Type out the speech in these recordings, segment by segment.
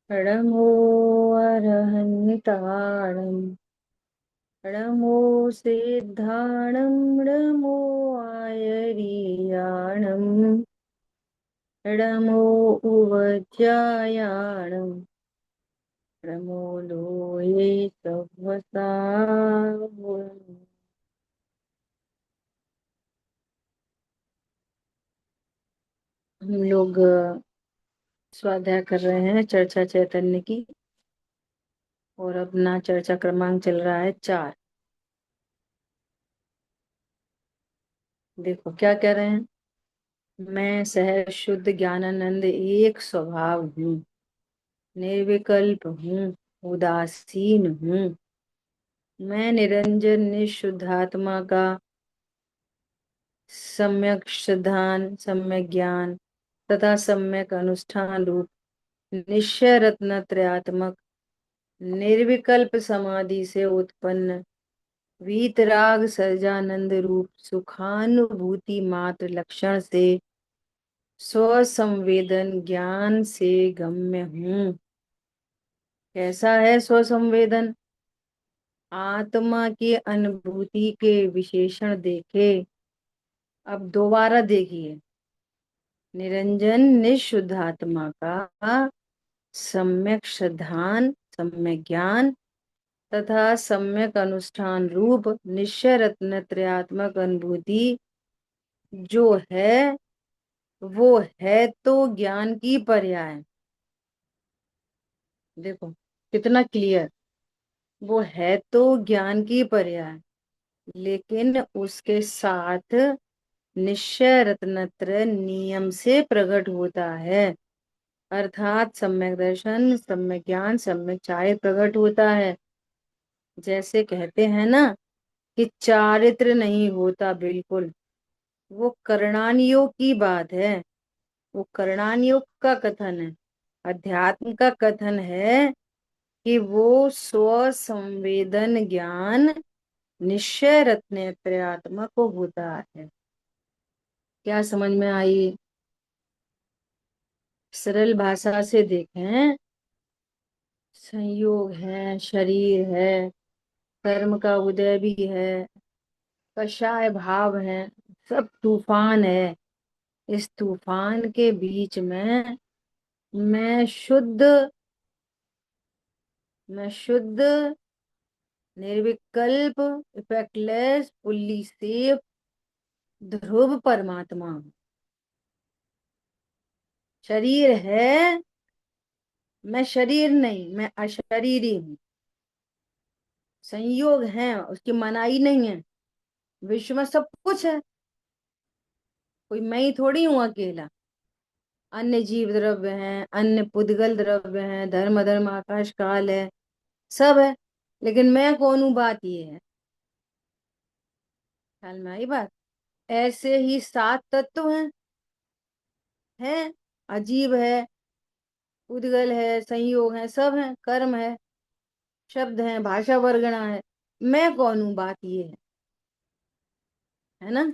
णमो अर्हन्ताणम् णमो सिद्धाणं णमो आयर्याणम् णमो उवज्यायाणम् णमो लोये सह्वसा। हम लोग स्वाध्याय कर रहे हैं चर्चा चैतन्य की। और अपना चर्चा क्रमांक चल रहा है 4। देखो क्या कह रहे हैं। मैं सहज शुद्ध ज्ञानानंद एक स्वभाव हूँ, निर्विकल्प हूँ, उदासीन हूँ। मैं निरंजन निशुद्धात्मा का सम्यक श्रद्धान, सम्यक ज्ञान तथा सम्यक अनुष्ठान रूप निश्चय रत्न त्रयात्मक निर्विकल्प समाधि से उत्पन्न वीतराग सजानंद रूप सुखानुभूति मात्र लक्षण से स्वसंवेदन ज्ञान से गम्य हूँ। कैसा है स्वसंवेदन? आत्मा की अनुभूति के विशेषण देखे। अब दोबारा देखिए। निरंजन निशुद्ध आत्मा का सम्यक श्रद्धान, सम्यक ज्ञान तथा सम्यक अनुष्ठान रूप निश्चय रत्न त्रयात्मक अनुभूति जो है वो है तो ज्ञान की पर्याय। देखो कितना क्लियर। वो है तो ज्ञान की पर्याय, लेकिन उसके साथ निश्चय रत्नत्र नियम से प्रकट होता है। अर्थात सम्यक दर्शन, सम्यक ज्ञान, सम्यक चारित्र प्रकट होता है। जैसे कहते हैं ना कि चारित्र नहीं होता बिल्कुल, वो करणानियोग की बात है। वो करणानियोग का कथन है। अध्यात्म का कथन है कि वो स्व संवेदन ज्ञान निश्चय रत्नेत्रयात्मक होता है। क्या समझ में आई? सरल भाषा से देखें। संयोग है, शरीर है, कर्म का उदय भी है, कषाय भाव है, सब तूफान है। इस तूफान के बीच में मैं शुद्ध, मैं शुद्ध निर्विकल्प इफेक्टलेस फुल्ली सेफ ध्रुव परमात्मा हूँ। शरीर है, मैं शरीर नहीं, मैं अशरीरी हूँ। संयोग है, उसकी मनाही नहीं है। विश्व में सब कुछ है, कोई मैं ही थोड़ी हूँ अकेला। अन्य जीव द्रव्य हैं, अन्य पुद्गल द्रव्य हैं, धर्म अधर्म आकाश काल है, सब है। लेकिन मैं कौन हूँ, बात ये है। ख्याल में आई बात? ऐसे ही 7 तत्व हैं, अजीब है, उद्गल है, संयोग है, सब है, कर्म है, शब्द है, भाषा वर्गणा है। मैं कौन हूँ, बात ये है ना।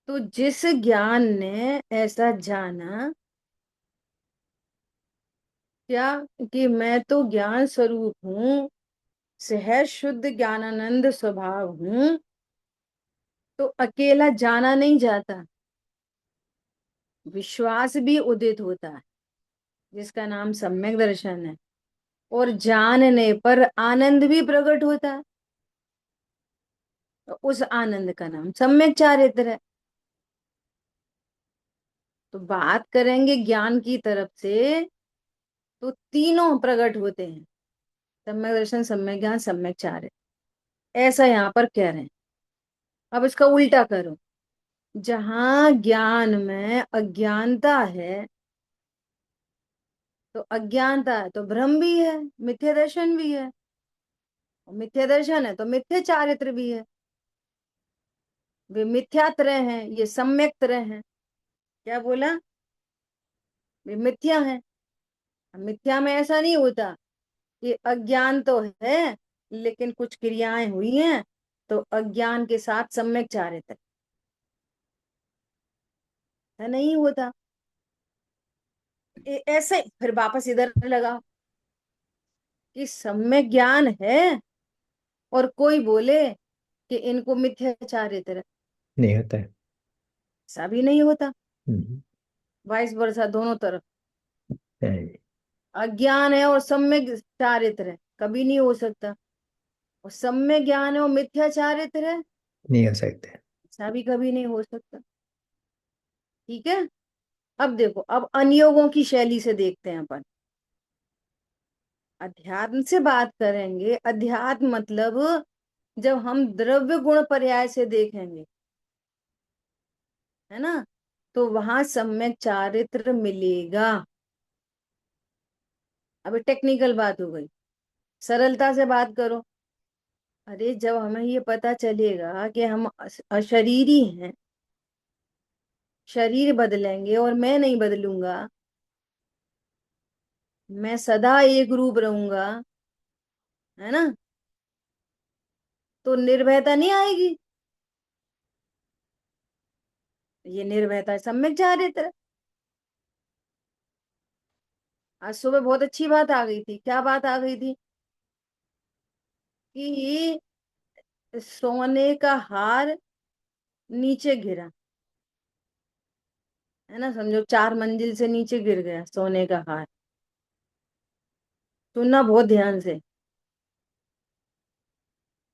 तो जिस ज्ञान ने ऐसा जाना क्या कि मैं तो ज्ञान स्वरूप हूँ, सहज शुद्ध ज्ञानानंद स्वभाव हूँ, तो अकेला जाना नहीं जाता, विश्वास भी उदित होता है, जिसका नाम सम्यक दर्शन है। और जानने पर आनंद भी प्रकट होता है, तो उस आनंद का नाम सम्यक चारित्र है। तो बात करेंगे ज्ञान की तरफ से, तो तीनों प्रकट होते हैं, सम्यक दर्शन, सम्यक ज्ञान, सम्यक चारित्र। ऐसा यहाँ पर कह रहे हैं। अब इसका उल्टा करो। जहां ज्ञान में अज्ञानता है, तो अज्ञानता है तो भ्रम भी है, मिथ्या दर्शन भी है। और मिथ्या दर्शन है तो मिथ्या चारित्र भी है। वे मिथ्या तरह हैं, ये सम्यक तरह हैं। क्या बोला? वे मिथ्या हैं। मिथ्या में ऐसा नहीं होता कि अज्ञान तो है लेकिन कुछ क्रियाएं हुई हैं, तो अज्ञान के साथ सम्यक चारित्र है, नहीं होता। ऐसे फिर वापस इधर लगाओ। कि सम्यक ज्ञान है और कोई बोले कि इनको मिथ्याचारित्र, नहीं होता है। ऐसा भी नहीं होता। हम्म, वाइस वर्सा दोनों तरफ। नहीं। अज्ञान है और सम्यक चारित्र है, कभी नहीं हो सकता। और सम्यक ज्ञान है और मिथ्या चारित्र है, नहीं हो सकते। ऐसा भी कभी नहीं हो सकता। ठीक है। अब देखो, अब अनियोगों की शैली से देखते हैं अपन। अध्यात्म से बात करेंगे। अध्यात्म मतलब जब हम द्रव्य गुण पर्याय से देखेंगे, है ना, तो वहां सम्यक चारित्र मिलेगा। अभी टेक्निकल बात हो गई, सरलता से बात करो। अरे जब हमें ये पता चलेगा कि हम अशरीरी हैं, शरीर बदलेंगे और मैं नहीं बदलूंगा, मैं सदा एक रूप रहूंगा, है ना, तो निर्भयता नहीं आएगी। ये निर्भयता सम्यक चारित्र। आज सुबह बहुत अच्छी बात आ गई थी। क्या बात आ गई थी? कि सोने का हार नीचे गिरा, है ना, समझो 4 मंजिल से नीचे गिर गया सोने का हार। सुनना बहुत ध्यान से।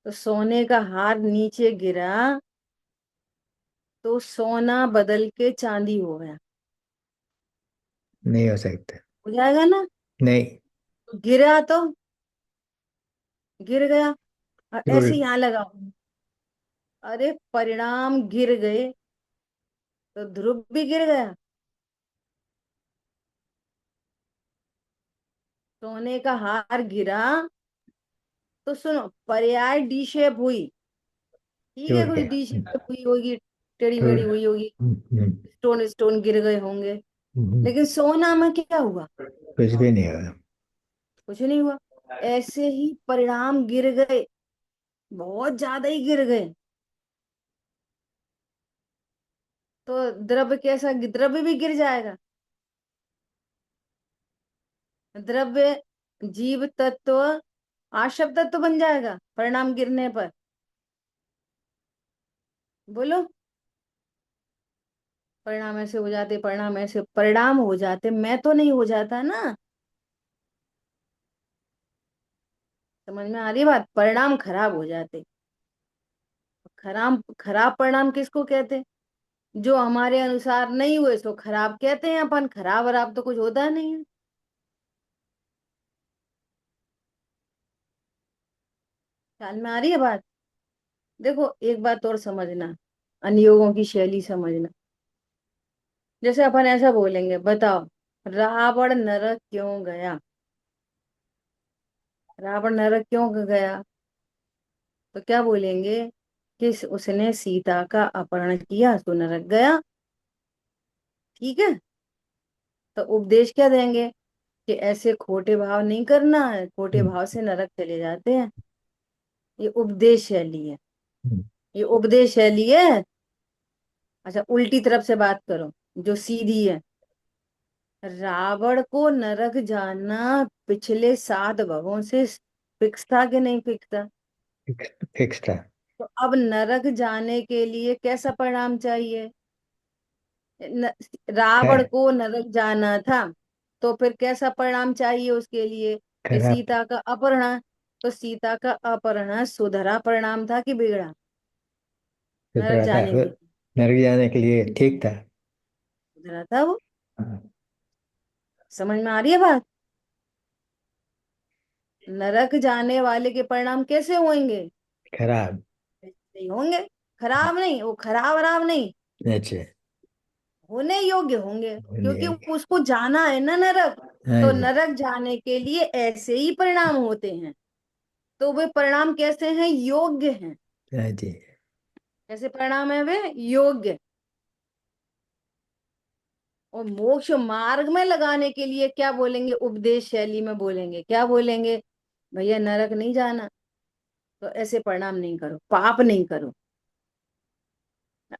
तो सोने का हार नीचे गिरा, तो सोना बदल के चांदी हो गया। नहीं हो सकते। हो जाएगा ना? नहीं। तो गिरा तो गिर गया। और ऐसे उल्ट। यहाँ लगा, अरे परिणाम गिर गए तो ध्रुव भी गिर गया। सोने का हार गिरा, तो सुनो, पर्याय डी शेप हुई। ठीक है, टूट कुछ गया। डी शेप हुई होगी, टेढ़ी मेढ़ी टूट। हुई होगी, हम्म, हम्म, स्टोन स्टोन गिर गए होंगे। हम्म, लेकिन सोना में क्या हुआ? कुछ भी नहीं होगा। कुछ नहीं हुआ। ऐसे ही परिणाम गिर गए, बहुत ज्यादा ही गिर गए। तो द्रव्य कैसा, द्रव्य भी गिर जाएगा। द्रव्य जीव तत्व आशव तत्व बन जाएगा परिणाम गिरने पर। बोलो। परिणाम ऐसे हो जाते, परिणाम ऐसे परिणाम हो जाते, मैं तो नहीं हो जाता ना। समझ में आ रही बात? परिणाम खराब हो जाते। खराब खराब परिणाम किसको कहते हैं? जो हमारे अनुसार नहीं हुए सो खराब कहते हैं अपन। खराब वराब तो कुछ होता नहीं है। ख्याल में आ रही है बात? देखो एक बात और समझना, अनियोगों की शैली समझना। जैसे अपन ऐसा बोलेंगे, बताओ रावण नरक क्यों गया? रावण नरक क्यों गया? तो क्या बोलेंगे? कि उसने सीता का अपहरण किया तो नरक गया। ठीक है। तो उपदेश क्या देंगे? कि ऐसे खोटे भाव नहीं करना है, खोटे हम्म, भाव से नरक चले जाते हैं। ये उपदेश शैली है। हम्म, ये उपदेश शैली है। अच्छा, उल्टी तरफ से बात करो, जो सीधी है। रावण को नरक जाना पिछले 7 भवों से फिक्स था कि नहीं फिक्स था? फिक्स था। तो अब नरक जाने के लिए कैसा परिणाम चाहिए? न, रावण खैर। को नरक जाना था, तो फिर कैसा परिणाम चाहिए उसके लिए? कि खराब। सीता का अपहरण। तो सीता का अपहरण सुधरा परिणाम था कि बिगड़ा? फिर नरक रहा था जाने के फिर। लिए नरक जाने के लिए ठीक था। सुधरा था वो। हाँ, समझ में आ रही है बात? नरक जाने वाले के परिणाम कैसे होंगे? खराब। नहीं होंगे। खराब नहीं, वो खराब वराब नहीं, अच्छा। होने योग्य होंगे, क्योंकि नहीं। उसको जाना है ना नरक। हाँ तो जी। नरक जाने के लिए ऐसे ही परिणाम होते हैं। तो वे परिणाम कैसे हैं? योग्य हैं। हाँ जी। कैसे परिणाम है वे? योग्य। और मोक्ष मार्ग में लगाने के लिए क्या बोलेंगे? उपदेश शैली में बोलेंगे, क्या बोलेंगे? भैया नरक नहीं जाना, तो ऐसे परिणाम नहीं करो, पाप नहीं करो।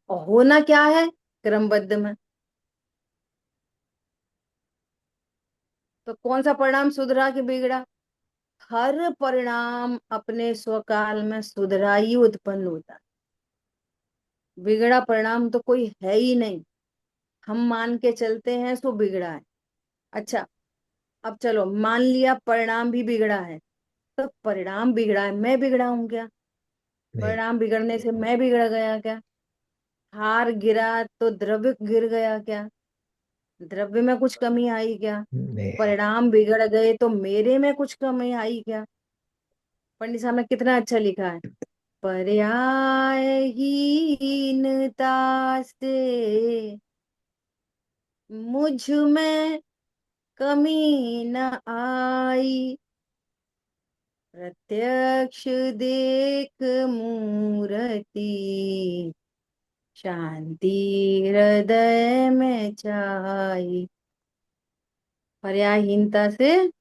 और होना क्या है क्रमबद्ध में? तो कौन सा परिणाम सुधरा कि बिगड़ा? हर परिणाम अपने स्वकाल में सुधरा ही उत्पन्न होता है। बिगड़ा परिणाम तो कोई है ही नहीं। हम मान के चलते हैं सो बिगड़ा है। अच्छा, अब चलो मान लिया परिणाम भी बिगड़ा है, तो परिणाम बिगड़ा है, मैं बिगड़ा हूं क्या? नहीं। परिणाम बिगड़ने से मैं बिगड़ गया क्या? हार गिरा तो द्रव्य गिर गया क्या? द्रव्य में कुछ कमी आई क्या? नहीं। परिणाम बिगड़ गए तो मेरे में कुछ कमी आई क्या? पंडित साहब ने कितना अच्छा लिखा है। पर्यायहीनता से मुझ में कमी न आई, प्रत्यक्ष देख मूरति शांति हृदय में छाई। पर्यायहीनता से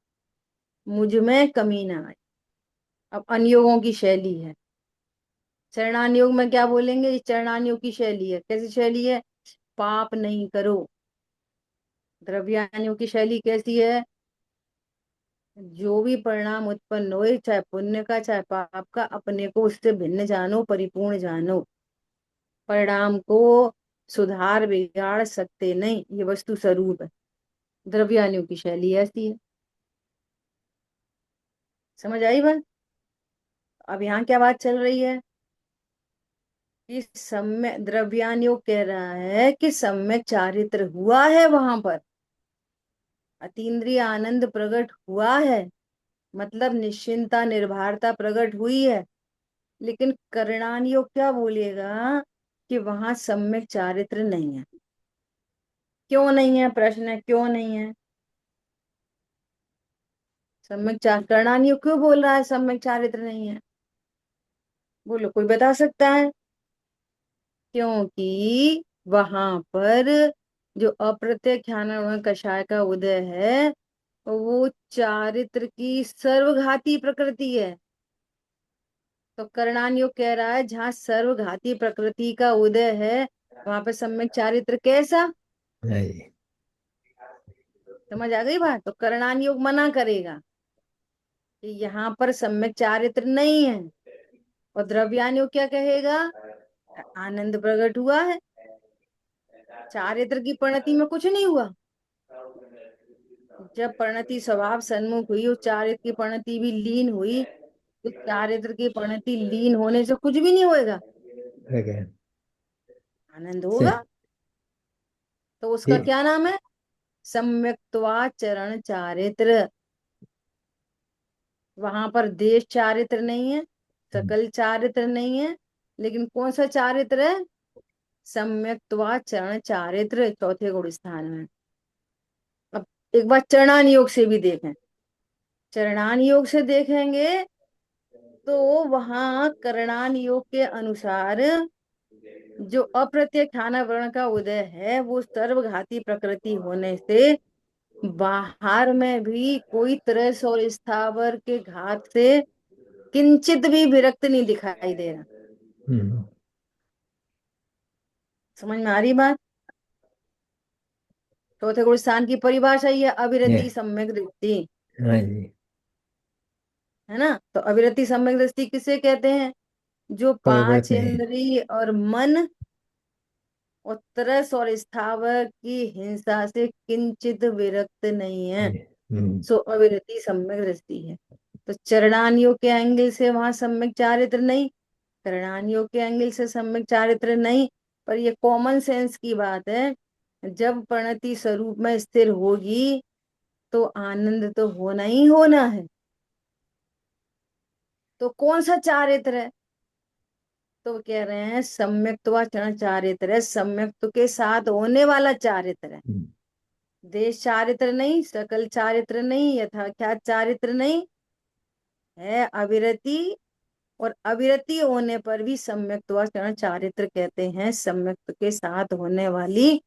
मुझ में कमी ना आई। अब अनुयोगों की शैली है। चरणानुयोग में क्या बोलेंगे? ये चरणानुयोग की शैली है। कैसी शैली है? पाप नहीं करो। द्रव्यानुयोग की शैली कैसी है? जो भी परिणाम उत्पन्न होए, चाहे पुण्य का चाहे पाप का, अपने को उससे भिन्न जानो, परिपूर्ण जानो। परिणाम को सुधार बिगाड़ सकते नहीं, ये वस्तु स्वरूप है। द्रव्यानुयोग की शैली ऐसी है। समझ आई बात? अब यहाँ क्या बात चल रही है कि सम्यक द्रव्यानुयोग कह रहा है कि सम्यक चारित्र हुआ है वहां पर, अतीन्द्रिय आनंद प्रकट हुआ है, मतलब निश्चिंता निर्भरता प्रकट हुई है। लेकिन करणानुयोग क्या बोलेगा कि वहां सम्यक चारित्र नहीं है। क्यों नहीं है? प्रश्न है, क्यों नहीं है? सम्यक चार करणानुयोग क्यों बोल रहा है सम्यक चारित्र नहीं है? बोलो, कोई बता सकता है? क्योंकि वहां पर जो अप्रत्यक्ष ज्ञान कषाय का उदय है, वो चारित्र की सर्वघाती प्रकृति है। तो करणान कह रहा है जहाँ सर्वघाती प्रकृति का उदय है, वहां पे सम्यक चारित्र कैसा? नहीं। समझ आ गई बात? तो करणान मना करेगा कि यहाँ पर सम्यक चारित्र नहीं है। और द्रव्यान क्या कहेगा? आनंद प्रकट हुआ है, चारित्र की परिणति में कुछ नहीं हुआ। जब परिणति स्वभाव सन्मुख हुई, उस चारित्र की परिणति भी लीन हुई। उस चारित्र की परिणति लीन होने से कुछ भी नहीं होएगा, Okay. आनंद से होगा। तो उसका ठीक। क्या नाम है? सम्यक्त्वाचरण चारित्र। वहां पर देश चारित्र नहीं है, सकल चारित्र नहीं है, लेकिन कौन सा चारित्र है? सम्यक्त्वाचरण चारित्र चौथे गुण स्थान में। अब एक बार चरणान योग से भी देखें। चरणान योग से देखेंगे तो वहां करणान योग के अनुसार जो अप्रत्यक्ष खाना वर्ण का उदय है, वो सर्वघाती प्रकृति होने से बाहर में भी कोई तरस और स्थावर के घात से किंचित भी विरक्त नहीं दिखाई दे रहा। हम्म। समझ में आ रही बात? चौथे गुण स्थान की परिभाषा ही है ये। अविरति सम्यक दृष्टि। हाँ जी। है ना? तो अविरति सम्यक दृष्टि किसे कहते हैं? जो परिवर्त पांच नहीं। इंद्रिय और मन और तरस और स्थावर की हिंसा से किंचित विरक्त नहीं है, नहीं। हम्म। सो अविरति सम्यक दृष्टि है। तो चरणानियों के एंगल से वहां सम्यक चारित्र नहीं, करणानियों के एंगल से सम्यक चारित्र नहीं। पर ये कॉमन सेंस की बात है। जब प्रणति स्वरूप में स्थिर होगी तो आनंद तो होना ही होना है। तो कौन सा चारित्र है? तो कह रहे हैं सम्यक्त्वाचरण चारित्र है, सम्यक्त्व के साथ होने वाला चारित्र है। हम्म। देश चारित्र नहीं, सकल चारित्र नहीं, यथाख्यात चारित्र नहीं, है अविरति। और अविरति होने पर भी सम्यक्त्वाचरण चारित्र कहते हैं, सम्यक्त्व के साथ होने वाली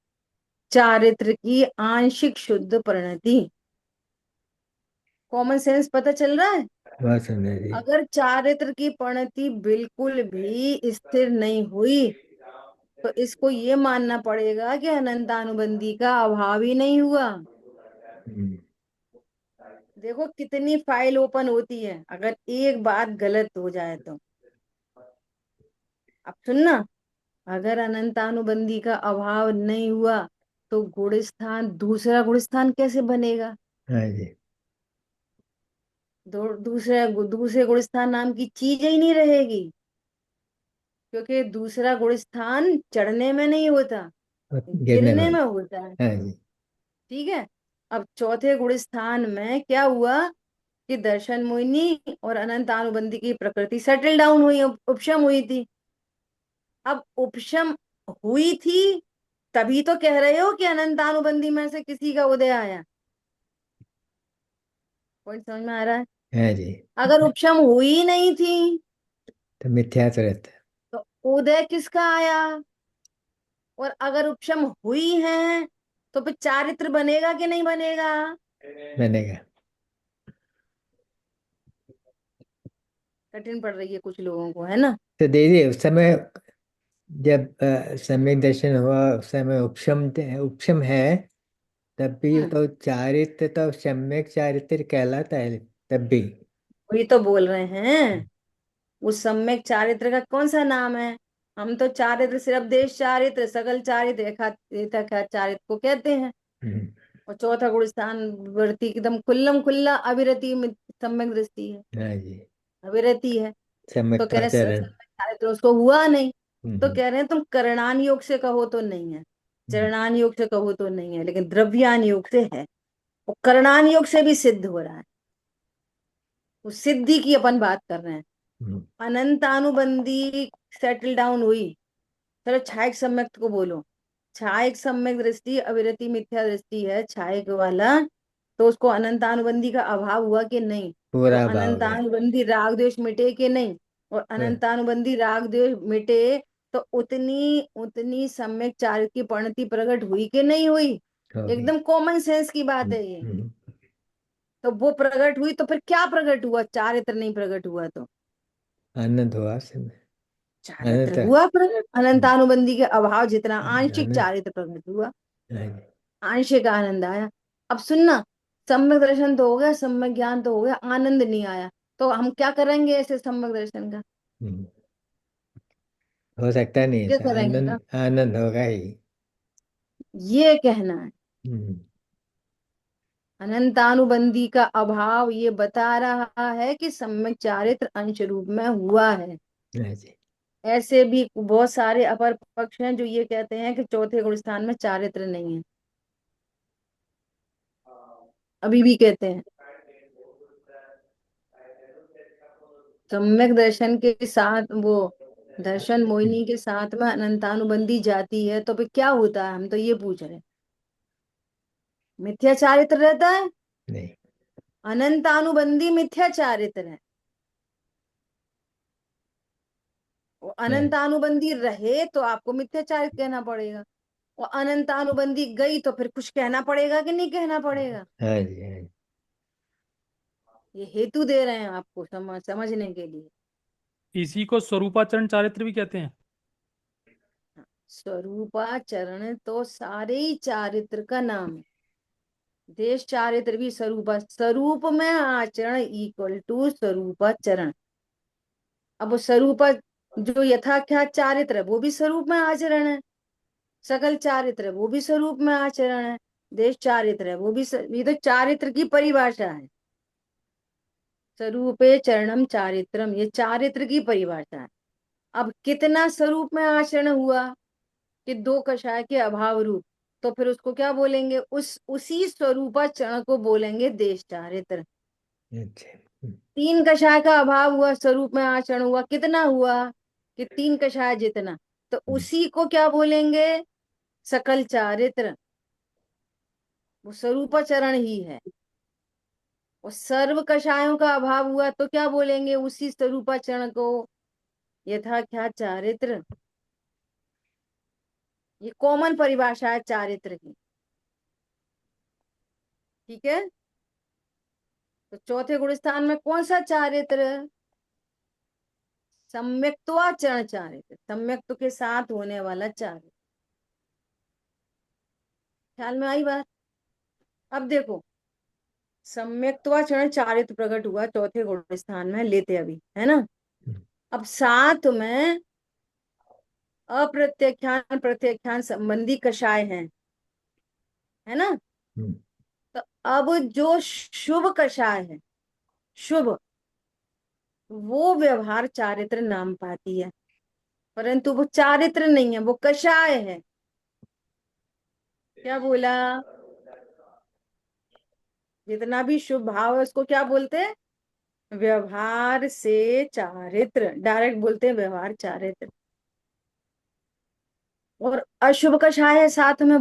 चारित्र की आंशिक शुद्ध परिणति। कॉमन सेंस पता चल रहा है? बात समझे जी। अगर चारित्र की परिणति बिल्कुल भी स्थिर नहीं हुई, तो इसको ये मानना पड़ेगा कि अनंतानुबंधी का अभाव ही नहीं हुआ। हम्म। देखो कितनी फाइल ओपन होती है अगर एक बात गलत हो जाए तो। अब सुनना, अगर अनंतानुबंधी का अभाव नहीं हुआ तो गुणस्थान, दूसरा गुणस्थान कैसे बनेगा? हाँ जी। दूसरे दूसरे गुणस्थान नाम की चीज ही नहीं रहेगी, क्योंकि दूसरा गुणस्थान चढ़ने में नहीं होता, और गिरने गिरने में। में होता है। हाँ जी। ठीक है। अब चौथे गुणस्थान में क्या हुआ कि दर्शन मोहिनी और अनंत अनुबंधी की प्रकृति सेटल डाउन हुई, उपशम हुई थी। अब उपशम हुई थी, तभी तो कह रहे हो कि अनंत अनुबंधी में से किसी का उदय आया। पॉइंट समझ में आ रहा है? हाँ जी। अगर उपशम हुई नहीं थी तो मिथ्या तो रहता तो उदय किसका आया? और अगर उपशम हुई है तो फिर चारित्र बनेगा कि नहीं बनेगा? है, बनेगा। कठिन पड़ रही है कुछ लोगों को, है ना? तो दीदी उस समय जब सम्यक दर्शन हुआ उस समय उपशम उपशम है, तब भी हम्म। तो चारित्र तो सम्यक चारित्र कहलाता है तब भी। वही तो बोल रहे हैं, उस सम्यक चारित्र का कौन सा नाम है? हम तो चारित्र सिर्फ देश चारित्र, सकल चारित्र, यथाख्यात चारित्र को कहते हैं। हम्म। और चौथा गुण स्थान वृत्ति एकदम खुल्लम खुल्ला अविरति में सम्यक दृष्टि है, हाँ जी। अविरति है। तो कह रहे सम्यक्ताचरण। सम्यक चारित्र उसको हुआ नहीं। तो हम्म। कह रहे हैं तुम करणान योग से कहो तो नहीं है, हम्म। चरणान योग से कहो तो नहीं है, लेकिन द्रव्यान योग से है। और करणान योग से भी सिद्ध हो रहा है, उस सिद्धि की अपन बात कर रहे हैं। हम्म। अनंतानुबंधी सेटल डाउन हुई। चलो छायक सम्यक को बोलो। छायक सम्यक दृष्टि अविरति मिथ्या दृष्टि है छायक वाला, तो उसको अनंतानुबंधी का अभाव हुआ कि नहीं? वो पूरा भाव है। अनंतानुबंधी राग द्वेष मिटे कि नहीं? और अनंतानुबंधी राग द्वेष मिटे तो उतनी उतनी सम्यक चारित्र की परिणति प्रकट हुई कि नहीं हुई? हो गई। एकदम कॉमन सेंस की बात हम्म। है ये। हम्म। तो वो प्रकट हुई तो फिर क्या प्रकट हुआ? चारित्र नहीं प्रकट हुआ तो आनंद हुआ समय। चारित्र आनंद। हुआ प्रकट। हम्म। अनंतानुबंधी के अभाव जितना आंशिक आनंद। चारित्र प्रकट हुआ, हाँ जी। आंशिक आनंद आया। अब सुनना, सम्यक दर्शन तो हो गया, सम्यक ज्ञान तो हो गया, आनंद नहीं आया, तो हम क्या करेंगे ऐसे सम्यक दर्शन का? हम्म। हो सकता नहीं क्या ऐसा, करेंगे आनंद ना? आनंद होगा ही। ये कहना है। हम्म। अनंतानुबंधी का अभाव ये बता रहा है कि सम्यक चारित्र अंश रूप में हुआ है। हाँ जी। ऐसे भी बहुत सारे अपर पक्ष हैं जो ये कहते हैं कि चौथे गुण स्थान में चारित्र नहीं है, अभी भी कहते हैं। सम्यक दर्शन के साथ वो दर्शन मोहिनी के साथ में अनंतानुबंधी जाती है तो फिर क्या होता है, हम तो ये पूछ रहे हैं। मिथ्या चारित्र रहता है, नहीं। अनंतानुबंधी मिथ्या चारित्र है। वो हाँ। अनंतानुबंधी रहे तो आपको मिथ्या चारित्र कहना पड़ेगा, और अनंतानुबंधी गई तो फिर कुछ कहना पड़ेगा कि नहीं कहना पड़ेगा? हाँ जी। हाँ जी। ये हेतु दे रहे हैं आपको समझने के लिए। इसी को स्वरूपाचरण चारित्र भी कहते हैं। स्वरूपाचरण तो सारे ही चारित्र का नाम है। देश चारित्र भी स्वरूपा, स्वरूप में आचरण इक्वल टू स्वरूपाचरण। अब वो स्वरूपा, जो यथाख्यात चारित्र है वो भी स्वरूप में आचरण है, सकल चारित्र है वो भी स्वरूप में आचरण है, देश चारित्र है वो भी ये तो चारित्र की परिभाषा है। स्वरूपे चरणम चारित्रम, ये चारित्र की परिभाषा है। अब कितना स्वरूप में आचरण हुआ कि दो कषाय के अभाव रूप, तो फिर उसको क्या बोलेंगे? उसी स्वरूपाचरण को बोलेंगे देश चारित्र। अच्छा। हम्म। तीन कषाय का अभाव हुआ, स्वरूप में आचरण हुआ, कितना हुआ कि तीन कषाय जितना, तो हम्म। उसी को क्या बोलेंगे? सकल चारित्र। वो स्वरूपाचरण ही है। और सर्व कषायों का अभाव हुआ तो क्या बोलेंगे उसी स्वरूपाचरण को? यथाख्यात चारित्र। ये कॉमन परिभाषा है चारित्र की। ठीक है। तो चौथे गुण स्थान में कौन सा चारित्र? सम्यक्त्वाचरण चारित्र, सम्यक्त्व के साथ होने वाला चारित्र। ख्याल में आई बात? अब देखो, सम्यक्त्वाचरण चारित्र प्रकट हुआ चौथे गुण स्थान में, लेते अभी, है ना। अब साथ में अप्रत्याख्यान प्रत्याख्यान संबंधी कषाय हैं, है ना। हम्म, तो अब जो शुभ कषाय है, शुभ, वो व्यवहार चारित्र नाम पाती है, परंतु वो चारित्र नहीं है, वो कषाय है। क्या बोला? जितना भी शुभ भाव है उसको क्या बोलते हैं? व्यवहार से चारित्र, डायरेक्ट बोलते हैं व्यवहार चारित्र। और अशुभ कषाय है साथ में,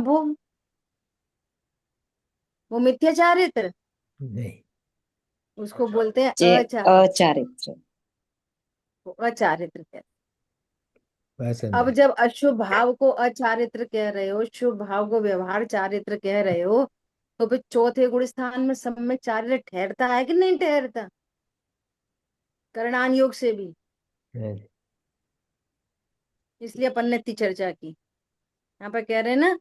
वो मिथ्या चारित्र, नहीं, उसको बोलते हैं जे अचारित्र। अचारित्र। वो अचारित्र कहते हैं। पसंद अब है। जब अशुभ भाव को अचारित्र कह रहे हो, शुभ भाव को व्यवहार चारित्र कह रहे हो, तो फिर चौथे गुण स्थान में सम्यक चारित्र ठहरता है कि नहीं ठहरता? करणान योग से भी। हाँ, इसलिए अपन ने इतनी चर्चा की। यहाँ पर कह रहे हैं ना,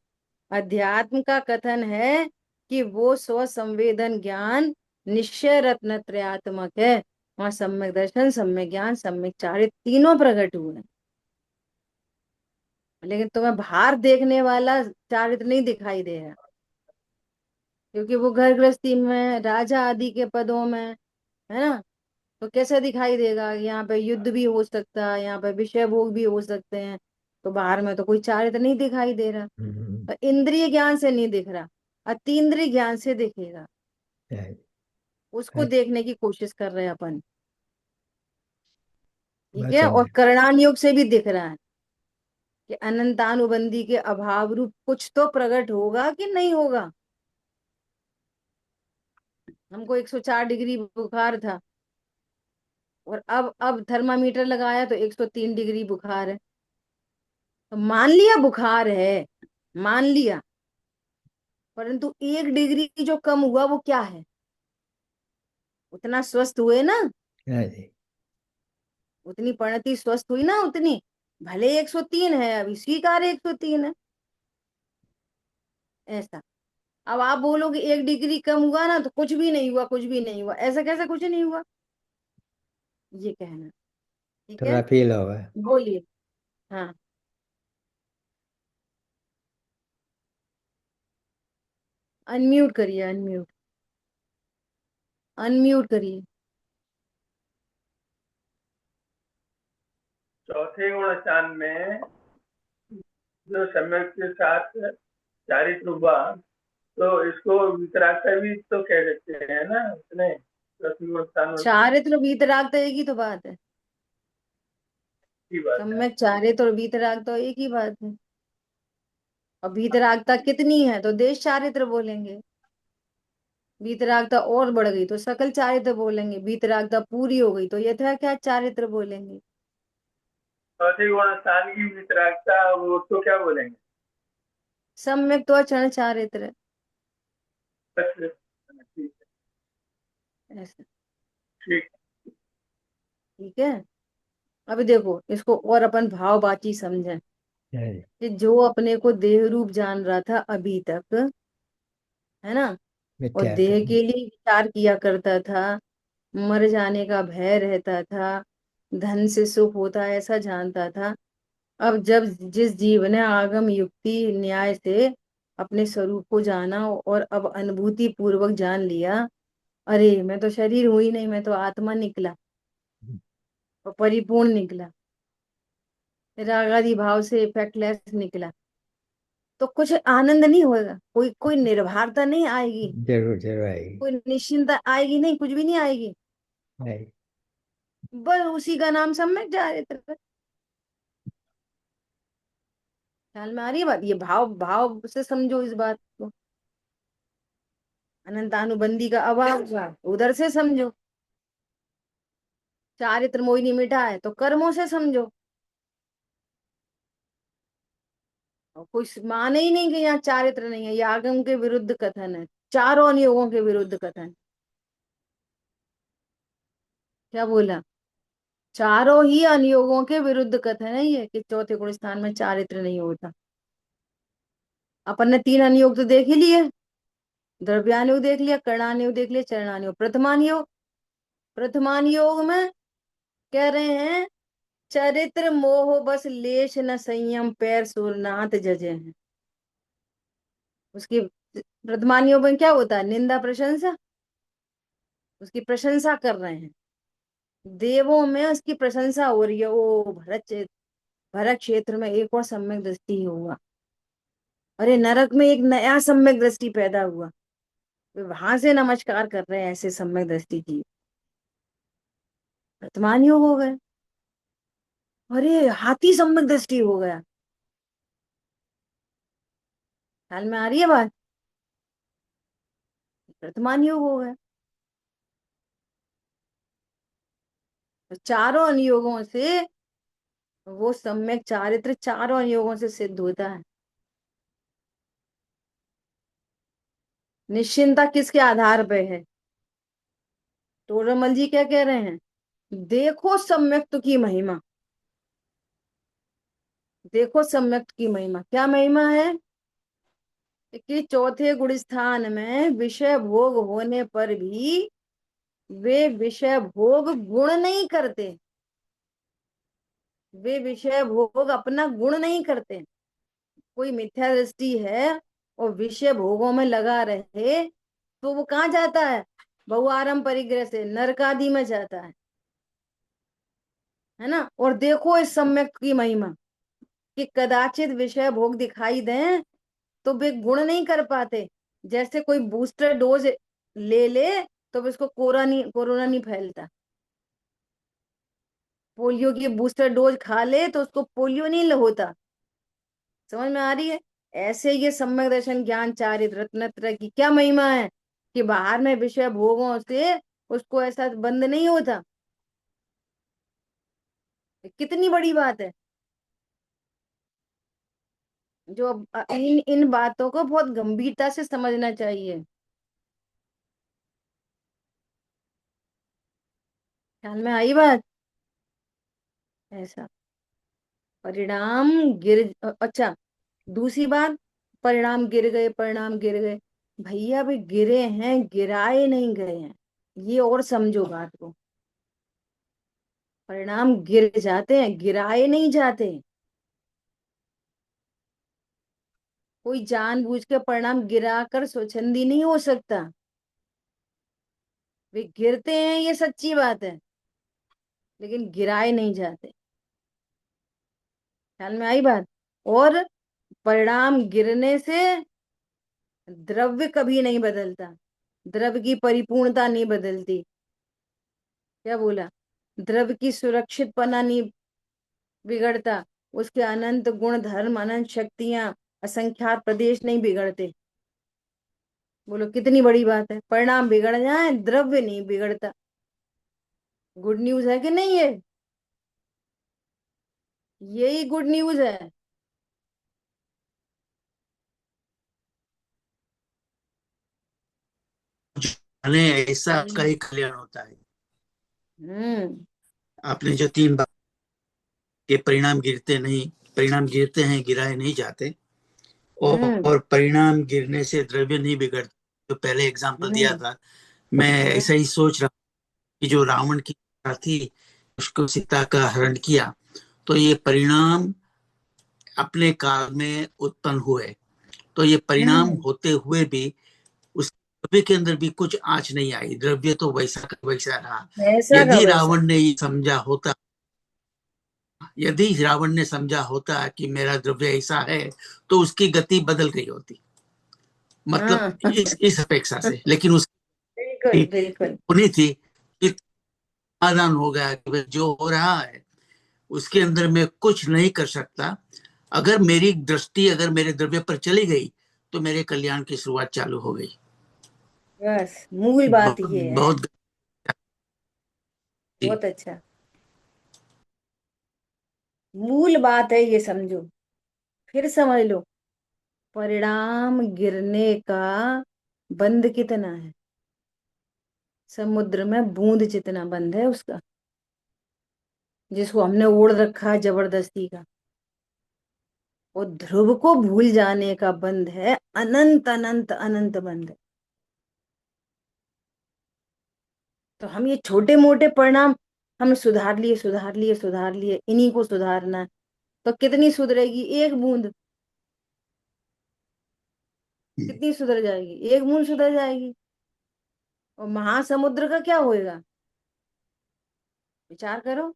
अध्यात्म का कथन है कि वो स्व संवेदन ज्ञान निश्चय रत्न त्रयात्मक है। वहां सम्यक दर्शन, सम्यक ज्ञान, सम्यक चारित्र तीनों प्रकट हुए हैं। लेकिन तुम्हें बाहर देखने वाला चारित्र नहीं दिखाई दे रहा, क्योंकि वो घर गृहस्थी में, राजा आदि के पदों में, है ना। तो कैसे दिखाई देगा? यहाँ पे युद्ध भी हो सकता है, यहाँ पे विषय भोग भी हो सकते हैं, तो बाहर में तो कोई चारित्र नहीं दिखाई दे रहा। हम्म, तो इंद्रिय ज्ञान से नहीं दिख रहा, अतीन्द्रिय ज्ञान से दिखेगा। हाँ, उसको देखने की कोशिश कर रहे हैं अपन, ठीक है। पसंद और है। करणान योग से भी दिख रहा है कि अनंतानुबंधी के अभाव रूप कुछ तो प्रकट होगा कि नहीं होगा। हमको 104 डिग्री बुखार था, और अब थर्मामीटर लगाया तो 103 डिग्री बुखार है। तो मान लिया बुखार है, मान लिया, परंतु 1 डिग्री जो कम हुआ वो क्या है? उतना स्वस्थ हुए ना, हाँ जी। उतनी पणति स्वस्थ हुई ना, उतनी। भले 103 है, अभी स्वीकार 103 है, ऐसा। अब आप बोलोगे 1 डिग्री कम हुआ ना, तो कुछ भी नहीं हुआ, कुछ भी नहीं हुआ, ऐसा कैसे कुछ नहीं हुआ? ये कहना, ठीक है। थोड़ा फील होगा। बोलिए। हाँ, अनम्यूट करिए, अनम्यूट, अनम्यूट करिए। चौथे गुण स्थान में जो सम्यक के साथ चारित्र हुआ, तो इसको वितरागता भी तो कह सकते हैं ना उसने, चौथे गुण स्थान में चारित्र वीतराग एक ही तो बात है। की बात है। सम्यक चारित्र और वीतराग तो एक ही बात है। और वीतरागता कितनी है तो देश चारित्र बोलेंगे, वीतरागता और बढ़ गई तो सकल चारित्र बोलेंगे, वीतरागता पूरी हो गई तो यथा क्या चारित्र बोलेंगे। चौथे गुण स्थान की वितरागता, वो तो क्या बोलेंगे? सम्यक तो अचरण चारित्र, बस, ठीक ऐसा, ठीक। ठीक है। अभी देखो इसको और अपन भाववाची समझें, हाँ जी। कि जो अपने को देह रूप जान रहा था अभी तक, है ना, और मिथ्या देह था। के लिए विचार किया करता था, मर जाने का भय रहता था, धन से सुख होता है ऐसा जानता था, अब जब जिस जीव ने आगम युक्ति न्याय से अपने स्वरूप को जाना और अब अनुभूति पूर्वक जान लिया, अरे मैं तो शरीर हुई नहीं, मैं तो आत्मा निकला और परिपूर्ण निकला, रागादि भाव से इफेक्टलेस निकला, तो कुछ आनंद नहीं होगा, कोई कोई निर्भरता नहीं आएगी, जरूर जरूर आएगी। कोई निश्चिंतता आएगी नहीं, कुछ भी नहीं आएगी। आएगी। बस उसी का नाम सम्यक चारित्र। ख्याल में आ रही है बात? ये भाव भाव से समझो इस बात को। अनंतानुबंधी का अभाव हुआ, उधर से समझो। चारित्र मोहिनी मिटा है तो कर्मों से समझो। और कोई माने ही नहीं कि यहाँ चारित्र नहीं है, ये आगम के विरुद्ध कथन है, चारों नियोगों के विरुद्ध कथन। क्या बोला? चारों ही अनियोगों के विरुद्ध कथन है ये, कि चौथे गुण स्थान में चारित्र नहीं होता। अपन ने 3 अनियोग तो देख ही लिए, द्रव्यानुयोग देख लिया, करणानुयोग देख लिया, चरणानुयोग। प्रथमान योग, प्रथमान योग में कह रहे हैं चरित्र मोह बस लेश न संयम पैर सूरनाथ जजे हैं। उसकी प्रथमान योग में क्या होता है? निंदा प्रशंसा, उसकी प्रशंसा कर रहे हैं। देवों में उसकी प्रशंसा हो रही है। ओ भरत क्षेत्र में एक और सम्यक दृष्टि हुआ। अरे नरक में एक नया सम्यक दृष्टि पैदा हुआ। वे वहां से नमस्कार कर रहे हैं ऐसे सम्यक दृष्टि की। वर्तमान योग हो गए। अरे हाथी सम्यक दृष्टि हो गया। ख्याल में आ रही है बात? वर्तमान योग हो गया। तो चारों अनुयोगों से वो सम्यक चारित्र चारों अनुयोगों से सिद्ध होता है। निश्चिंता किसके आधार पे है? तोरमल जी क्या कह रहे हैं? देखो सम्यक्त की महिमा, देखो सम्यक्त की महिमा। क्या महिमा है? कि चौथे गुण स्थान में विषय भोग होने पर भी वे विषय भोग गुण नहीं करते। वे विषय भोग अपना गुण नहीं करते। कोई मिथ्या दृष्टि है और विषय भोगों में लगा रहे तो वो कहाँ जाता है? बहुआरम परिग्रह से नरक आदि में जाता है ना। और देखो इस सम्यक की महिमा कि कदाचित विषय भोग दिखाई दें तो वे गुण नहीं कर पाते। जैसे कोई बूस्टर डोज ले ले तो उसको कोरोना नहीं फैलता। पोलियो की बूस्टर डोज खा ले तो उसको पोलियो नहीं होता। समझ में आ रही है? ऐसे ये सम्यक दर्शन ज्ञान चारित्र रत्नत्रय की क्या महिमा है कि बाहर में विषय भोगों से उसको ऐसा बंद नहीं होता। कितनी बड़ी बात है। जो इन बातों को बहुत गंभीरता से समझना चाहिए। ख्याल में आई बात? ऐसा परिणाम अच्छा दूसरी बात, परिणाम गिर गए, परिणाम गिर गए। भैया भी गिरे हैं, गिराए नहीं गए हैं। ये और समझो बात को। परिणाम गिर जाते हैं, गिराए नहीं जाते। कोई जानबूझ के परिणाम गिराकर स्वच्छंदी नहीं हो सकता। वे गिरते हैं, ये सच्ची बात है, लेकिन गिराए नहीं जाते। ख्याल में आई बात? और परिणाम गिरने से द्रव्य कभी नहीं बदलता, द्रव्य की परिपूर्णता नहीं बदलती। क्या बोला? द्रव्य की सुरक्षितपना नहीं बिगड़ता, उसके अनंत गुण धर्म अनंत शक्तियां असंख्यात प्रदेश नहीं बिगड़ते। बोलो कितनी बड़ी बात है। परिणाम बिगड़ जाए, द्रव्य नहीं बिगड़ता। गुड न्यूज है कि नहीं? ये यही गुड न्यूज है। जाने ऐसा आपका हम्म ही कल्याण होता है। हम्म आपने जो 3 बात के परिणाम गिरते नहीं, परिणाम गिरते हैं, गिराए नहीं जाते, हम्म और परिणाम गिरने से द्रव्य नहीं बिगड़ता, जो पहले एग्जाम्पल दिया हम्म था। मैं ऐसा ही सोच रहा हूँ कि जो रावण की इच्छा थी, उसको सीता का हरण किया, तो ये परिणाम अपने काल में उत्पन्न हुए। तो ये परिणाम हम्म, होते हुए भी उस द्रव्य के अंदर भी कुछ आंच नहीं आई, द्रव्य तो वैसा का वैसा रहा। वैसा का यदि वैसा। रावण ने ये समझा होता, यदि रावण ने समझा होता कि मेरा द्रव्य ऐसा है, तो उसकी गति बदल गई होती, मतलब हाँ इस अपेक्षा से। लेकिन उसकी बिल्कुल बिल्कुल। होनी थी कि समाधान हो गया कि जो हो रहा है उसके अंदर मैं कुछ नहीं कर सकता। अगर मेरी दृष्टि अगर मेरे द्रव्य पर चली गई तो मेरे कल्याण की शुरुआत चालू हो गई। बस मूल बात बहुत, ये है। बहुत बहुत अच्छा, मूल बात है ये, समझो फिर समझ लो। परिणाम गिरने का बंद कितना है? समुद्र में बूंद जितना बंद है उसका, जिसको हमने ओढ़ रखा है जबरदस्ती का। और ध्रुव को भूल जाने का बंध है अनंत अनंत अनंत बंध। तो हम ये छोटे मोटे परिणाम हम सुधार लिए सुधार लिए सुधार लिए, इन्हीं को सुधारना है। तो कितनी सुधरेगी? एक बूंद। कितनी सुधर जाएगी? एक बूंद सुधर जाएगी। और महासमुद्र का क्या होएगा? विचार करो।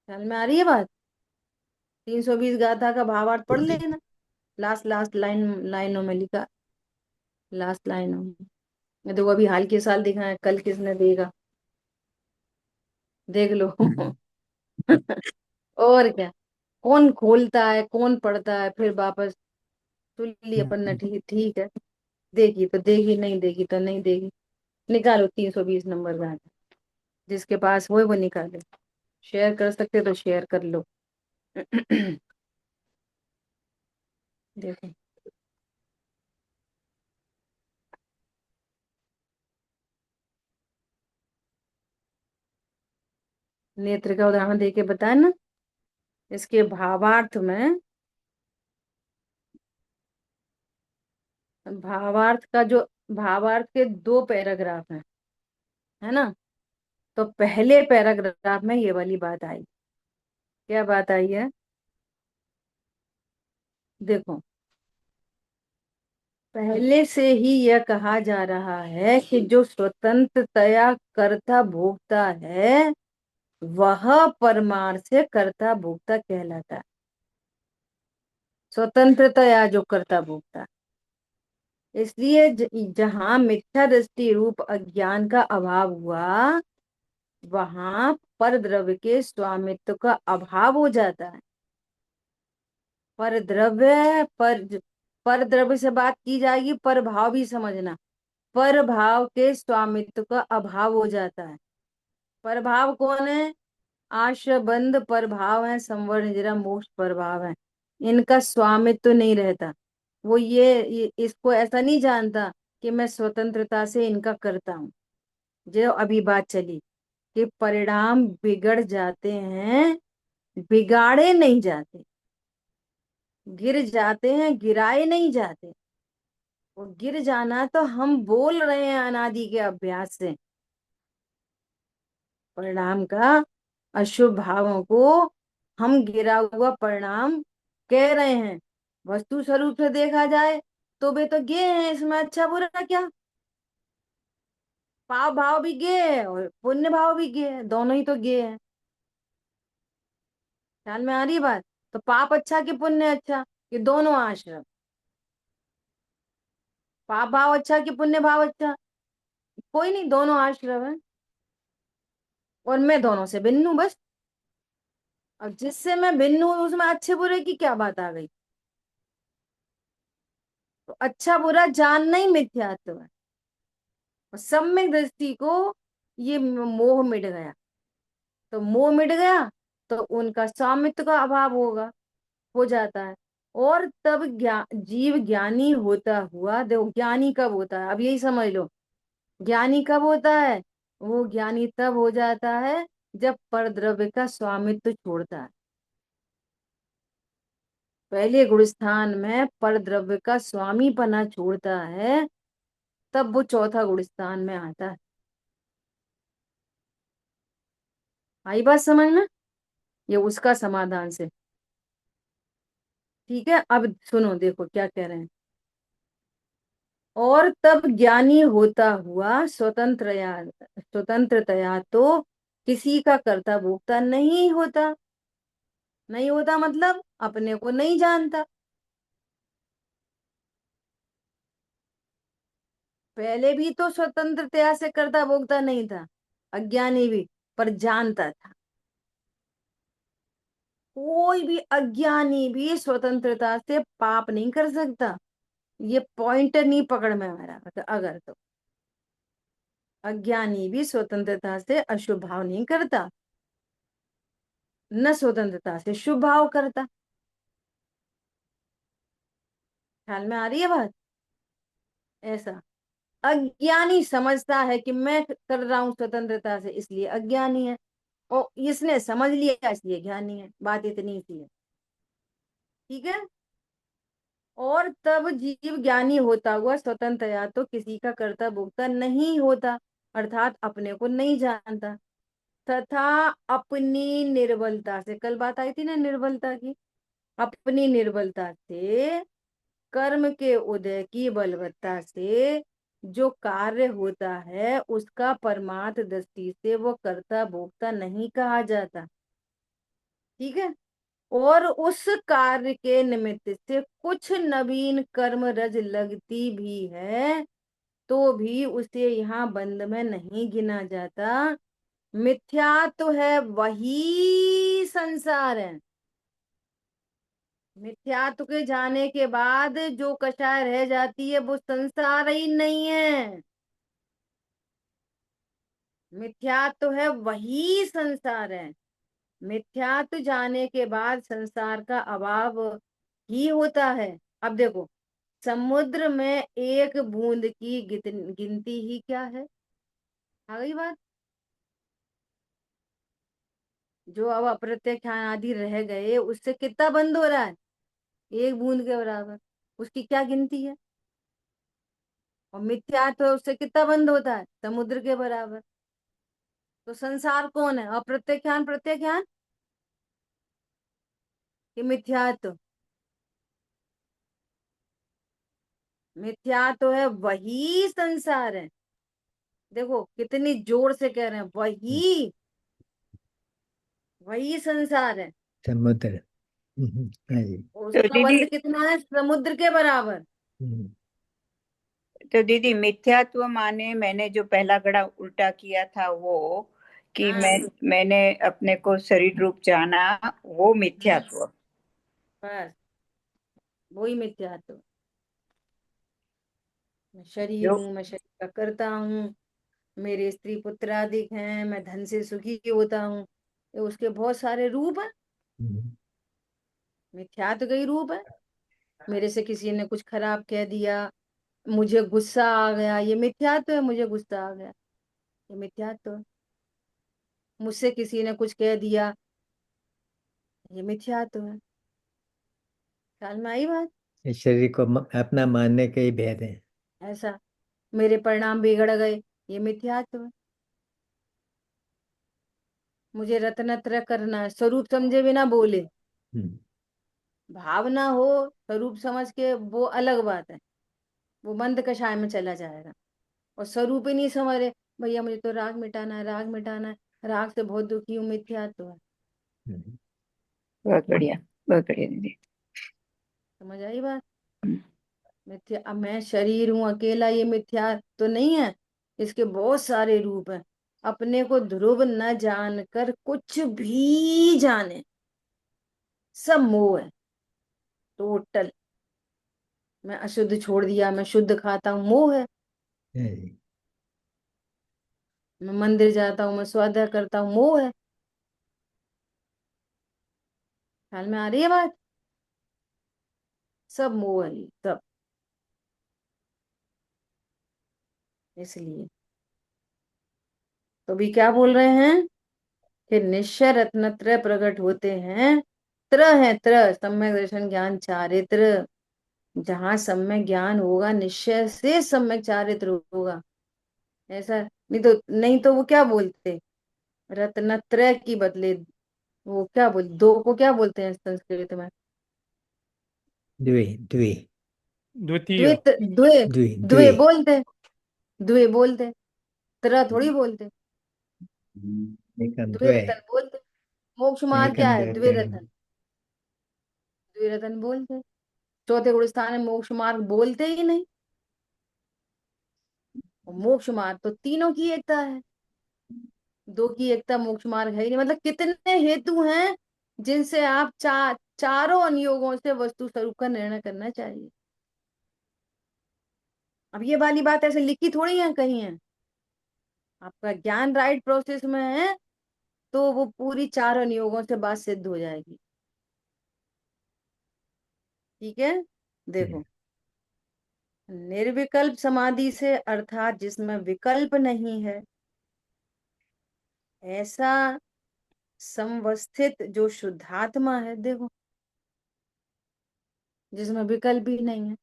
समझ में आ रही है बात? 320 गाथा का भावार्थ पढ़ लेना। लास्ट लास्ट लाइनों में लिखा, लास्ट लाइनों में। मैं तो अभी हाल के साल देखा है, कल किसने देगा देख लो। और क्या, कौन खोलता है कौन पढ़ता है, फिर वापस सुन ली अपन ने, ठीक ठीक है, देगी तो देगी, नहीं देगी तो नहीं देगी। निकालो 320 नंबर का, जिसके पास हो वो निकाले। शेयर कर सकते तो शेयर कर लो। देखो, नेत्र का उदाहरण देके बताया ना। इसके भावार्थ में, भावार्थ का जो, भावार्थ के दो पैराग्राफ है ना। तो पहले पैराग्राफ में ये वाली बात आई। क्या बात आई है? देखो, पहले से ही यह कहा जा रहा है कि जो स्वतंत्रतया कर्ता भोक्ता है वह परमार्थ से कर्ता भोक्ता कहलाता है। स्वतंत्रतया जो कर्ता भोक्ता, इसलिए जहां मिथ्या दृष्टि रूप अज्ञान का अभाव हुआ, वहां पर द्रव्य के स्वामित्व का अभाव हो जाता है। पर द्रव्य पर द्रव्य से बात की जाएगी, पर भाव भी समझना। पर भाव के स्वामित्व का अभाव हो जाता है। पर भाव कौन है? आश्रबंध पर भाव है, संवर्ण जरा मोक्ष पर भाव है। इनका स्वामित्व नहीं रहता। वो ये इसको ऐसा नहीं जानता कि मैं स्वतंत्रता से इनका करता हूँ। जो अभी बात चली कि परिणाम बिगड़ जाते हैं, बिगाड़े नहीं जाते, गिर जाते हैं, गिराए नहीं जाते। वो गिर जाना तो हम बोल रहे हैं अनादि के अभ्यास से। परिणाम का अशुभ भावों को हम गिरा हुआ परिणाम कह रहे हैं। वस्तु स्वरूप से देखा जाए तो वे तो गे हैं, इसमें अच्छा बुरा क्या? पाप भाव भी गे है और पुण्य भाव भी गे है, दोनों ही तो गे हैं। ख्याल में आ रही है बात? तो पाप अच्छा कि पुण्य अच्छा? ये दोनों आश्रम। पाप भाव अच्छा कि पुण्य भाव अच्छा? कोई नहीं, दोनों आश्रम है। और मैं दोनों से भिन्न हूं बस। अब जिससे मैं भिन्न हूं उसमें अच्छे बुरे की क्या बात आ गई? तो अच्छा बुरा जानना ही मिथ्यात्व है। और सम्यक दृष्टि को ये मोह मिट गया। तो मोह मिट गया तो उनका स्वामित्व का अभाव होगा, हो जाता है। और तब जीव ज्ञानी होता हुआ, देखो ज्ञानी कब होता है, अब यही समझ लो। ज्ञानी कब होता है? वो ज्ञानी तब हो जाता है जब परद्रव्य का स्वामित्व छोड़ता है। पहले गुण स्थान में परद्रव्य का स्वामी पना छोड़ता है, तब वो चौथा गुण स्थान में आता है। आई बात समझ में? ये उसका समाधान से। ठीक है, अब सुनो, देखो क्या कह रहे हैं। और तब ज्ञानी होता हुआ स्वतंत्रतया तो किसी का कर्ता भोक्ता नहीं होता। नहीं होता मतलब अपने को नहीं जानता। पहले भी तो स्वतंत्रतया से कर्ता भोक्ता नहीं था, अज्ञानी भी, पर जानता था। कोई भी अज्ञानी भी स्वतंत्रता से पाप नहीं कर सकता। ये पॉइंट नहीं पकड़ में आ रहा अगर तो। अज्ञानी भी स्वतंत्रता से अशुभ भाव नहीं करता, न स्वतंत्रता से शुभ भाव करता। ख्याल में आ रही है बात? ऐसा अज्ञानी समझता है कि मैं कर रहा हूं स्वतंत्रता से, इसलिए अज्ञानी है। और इसने समझ लिया इसलिए ज्ञानी है। बात इतनी सी है। ठीक है। और तब जीव ज्ञानी होता हुआ स्वतंत्रया तो किसी का कर्ता भोक्ता नहीं होता, अर्थात अपने को नहीं जानता, तथा अपनी निर्बलता से, कल बात आई थी ना निर्बलता की, अपनी निर्बलता से कर्म के उदय की बलवत्ता से जो कार्य होता है उसका परमार्थ दृष्टि से वो कर्ता भोक्ता नहीं कहा जाता। ठीक है। और उस कार्य के निमित्त से कुछ नवीन कर्म रज लगती भी है तो भी उसे यहाँ बंध में नहीं गिना जाता। मिथ्या तो है वही संसार है। मिथ्यात्व के जाने के बाद जो कषाय रह जाती है वो संसार ही नहीं है। मिथ्यात्व है वही संसार है। मिथ्यात्व जाने के बाद संसार का अभाव ही होता है। अब देखो, समुद्र में एक बूंद की गिनती ही क्या है? आ गई बात। जो अब अप्रत्यक्ष ध्यान आदि रह गए उससे कितना बंद हो रहा है? एक बूंद के बराबर। उसकी क्या गिनती है? और मिथ्यात्व है उससे कितना बंद होता है? समुद्र के बराबर। तो संसार कौन है? अप्रत्यक्ष ज्ञान, प्रत्यक्ष ज्ञान कि मिथ्यात्व? मिथ्यात्व है वही संसार है। देखो कितनी जोर से कह रहे हैं, वही वही संसार है। समुद्र। हाँ जी। तो उसका दीदी, बंध कितना है? समुद्र के बराबर। हम्म, तो दीदी मिथ्यात्व माने मैंने जो पहला घड़ा उल्टा किया था वो, कि हाँ। मैंने अपने को शरीर रूप जाना, वो मिथ्यात्व। बस वही मिथ्यात्व। मैं शरीर जो हूँ, मैं शरीर का करता हूँ, मेरे स्त्री पुत्र अधिक हैं, मैं धन से सुखी होता हूँ, ये उसके बहुत सारे रूप हैं। हम्म, मिथ्यात्व का ही रूप है। मेरे से किसी ने कुछ खराब कह दिया, मुझे गुस्सा आ गया, ये मिथ्यात्व है। मुझे गुस्सा आ गया, ये मिथ्यात्व है। मुझसे किसी ने कुछ कह दिया, ये मिथ्यात्व है। ख्याल में आई बात? इस शरीर को अपना मानने के ही भेद है। ऐसा मेरे परिणाम बिगड़ गए, ये मिथ्यात्व है। मुझे रत्नत्र करना है, स्वरूप समझे बिना बोले, हम्म, भावना हो स्वरूप समझ के, वो अलग बात है, वो मंद कषाय में चला जाएगा। और स्वरूप ही नहीं समझ रहे, भैया मुझे तो राग मिटाना है, राग मिटाना है, राग से बहुत दुखी हूँ, मिथ्यात्व है। हम्म, बहुत बढ़िया, बहुत बढ़िया दीदी। समझ आई बात? हम्म। मिथ्या, अब मैं शरीर हूं अकेला, ये मिथ्या तो नहीं है। इसके बहुत सारे रूप हैं। अपने को ध्रुव न जानकर कुछ भी जाने, सब मोह है टोटल। मैं अशुद्ध छोड़ दिया, मैं शुद्ध खाता हूँ, मोह है। हाँ जी। मैं मंदिर जाता हूँ, मैं स्वाध्याय करता हूँ, मोह है। ख्याल में आ रही है बात? सब मोह है ये, सब। इसलिए तो भी क्या बोल रहे हैं कि निश्चय रत्नत्रय प्रकट होते हैं। त्र है, त्र सम्यक दर्शन ज्ञान चारित्र। जहां सम्यक ज्ञान होगा निश्चय से सम्यक चारित्र होगा। ऐसा नहीं तो वो क्या बोलते, रत्नत्रय की बदले वो क्या बोल, दो को क्या बोलते हैं संस्कृत में? द्वे द्वे द्वितीय। द्वित, द्वे, द्वे द्वे। द्वे बोलते, द्वे बोलते, त्र थोड़ी बोलते। एक द्वे द्वे। रतन बोलते। मोक्ष मार्ग एक क्या है? द्वे द्वे। रतन, द्वे रतन बोलते। चौथे गुण स्थान में मोक्ष मार्ग बोलते ही नहीं। और मोक्ष मार्ग तो तीनों की एकता है, दो की एकता मोक्ष मार्ग है ही नहीं। मतलब कितने हेतु हैं जिनसे आप चारों अनुयोगों से वस्तु स्वरूप का निर्णय करना चाहिए। अब ये वाली बात ऐसे लिखी थोड़ी है कहीं है। आपका ज्ञान राइट प्रोसेस में है तो वो पूरी चार अनुयोगों से बात सिद्ध हो जाएगी। ठीक है। देखो, निर्विकल्प समाधि से, अर्थात जिसमें विकल्प नहीं है, ऐसा समवस्थित जो शुद्धात्मा है। देखो जिसमें विकल्प ही नहीं है।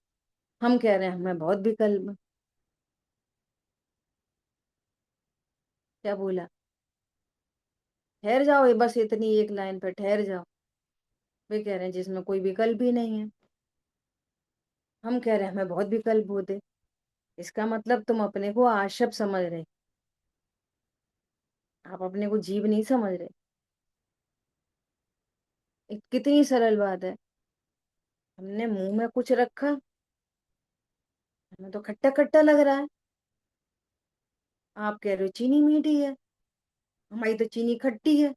हम कह रहे हैं हमें बहुत विकल्प है। क्या बोला? ठहर जाओ, ये बस इतनी एक लाइन पे ठहर जाओ। वे कह रहे हैं जिसमें कोई विकल्प ही नहीं है। हम कह रहे हैं हमें बहुत विकल्प होते। इसका मतलब तुम अपने को आशब समझ रहे, आप अपने को जीव नहीं समझ रहे। कितनी सरल बात है। हमने मुंह में कुछ रखा, हमें तो खट्टा खट्टा लग रहा है। आप कह रहे हो चीनी मीठी है, हमारी तो चीनी खट्टी है।